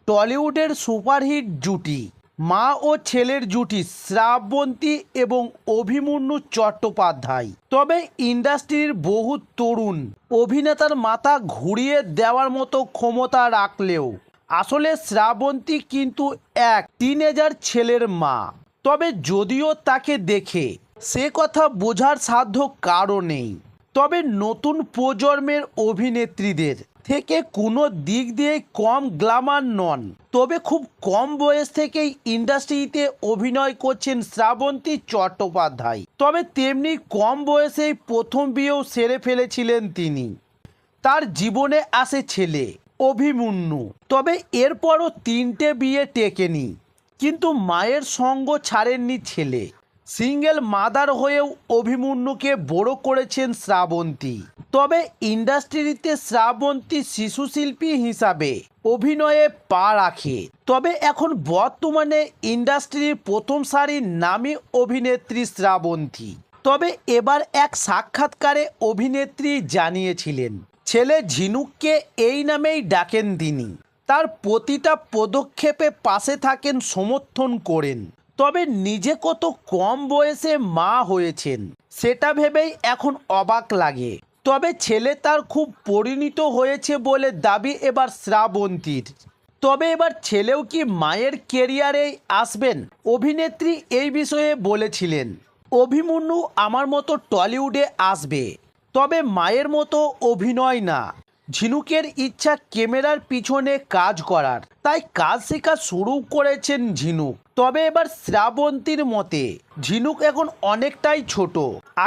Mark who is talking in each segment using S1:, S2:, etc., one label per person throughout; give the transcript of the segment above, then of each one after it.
S1: টলিউডের superhit জুটি মা ও ছেলের জুটি শ্রাবন্তী এবং অভিমন্যু চট্টোপাধ্যায়। তবে ইন্ডাস্ট্রির বহু তরুণ অভিনেতার মাথা ঘুরিয়ে দেওয়ার মতো ক্ষমতা রাখলেও আসলে শ্রাবন্তী কিন্তু এক টিনেজার ছেলের মা। তবে যদিও তাকে দেখে সে কথা বোঝার সাধ্য কারও নেই, তবে নতুন প্রজন্মের অভিনেত্রীদের থেকে কোনো দিক দিয়ে কম গ্ল্যামার নন। তবে খুব কম বয়স থেকেই ইন্ডাস্ট্রিতে অভিনয় করছেন শ্রাবন্তী চট্টোপাধ্যায়। তবে তেমনি কম বয়সেই প্রথম বিয়েও সেরে ফেলেছিলেন তিনি। তার জীবনে আসে ছেলে অভিমন্যু। তবে এরপরও 3টে বিয়ে টেকেনি, কিন্তু মায়ের সঙ্গ ছাড়েননি ছেলে। সিঙ্গেল মাদার হয়েও অভিমন্যুকে বড় করেছেন শ্রাবন্তী। তবে ইন্ডাস্ট্রিতে শ্রাবন্তী শিশু শিল্পী হিসাবে অভিনয়ে পা রাখে। তবে এখন বর্তমানে ইন্ডাস্ট্রির প্রথম সারির নামী অভিনেত্রী শ্রাবন্তী। তবে এবার এক সাক্ষাৎকারে অভিনেত্রী জানিয়েছিলেন ছেলে ঝিনুককে এই নামেই ডাকেন তিনি। তার প্রতিটা পদক্ষেপে পাশে থাকেন, সমর্থন করেন। তবে নিজে কত কম বয়সে মা হয়েছেন সেটা ভেবেই এখন অবাক লাগে। তবে ছেলে তার খুব পরিণত হয়েছে বলে দাবি এবার শ্রাবন্তীর। তবে এবার ছেলেও কি মায়ের কেরিয়ারেই আসবেন? অভিনেত্রী এই বিষয়ে বলেছিলেন, অভিমন্যু আমার মতো টলিউডে আসবে, তবে মায়ের মতো অভিনয় না। ঝিনুকের ইচ্ছা ক্যামেরার পিছনে কাজ করার, তাই কাজ শেখা শুরু করেছেন ঝিনুক। তবে এবার শ্রাবন্তীর মতে ঝিনুক এখন অনেকটাই ছোট,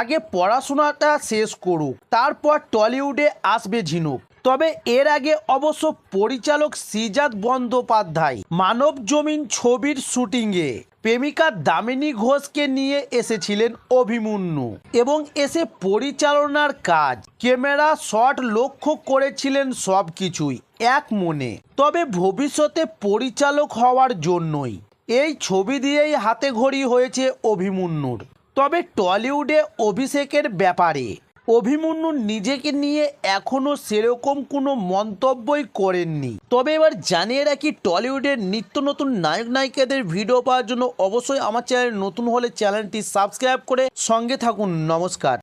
S1: আগে পড়াশোনাটা শেষ করুক, তারপর টলিউডে আসবে ঝিনুক। তবে এর আগে অবশ্য পরিচালক শ্রীজাত বন্দ্যোপাধ্যায় মানব জমিন ছবির শুটিংয়ে প্রেমিকা দামিনী ঘোষকে নিয়ে এসেছিলেন অভিমন্যু এবং এসে পরিচালনার কাজ, ক্যামেরা, শট লক্ষ্য করেছিলেন সব কিছুই এক মনে। তবে ভবিষ্যতে পরিচালক হওয়ার জন্যই এই ছবি দিয়েই হাতে ঘড়ি হয়েছে অভিমন্যুর। তবে টলিউডে অভিষেকের ব্যাপারে অভিমন্যু নিজেকে নিয়ে এখনও সেরকম কোনো মন্তব্যই করেননি। তবে এবার জানিয়ে রাখি, টলিউডের নিত্য নতুন নায়ক নায়িকাদের ভিডিও পাওয়ার জন্য অবশ্যই আমার চ্যানেল নতুন হলে চ্যানেলটি সাবস্ক্রাইব করে সঙ্গে থাকুন। নমস্কার।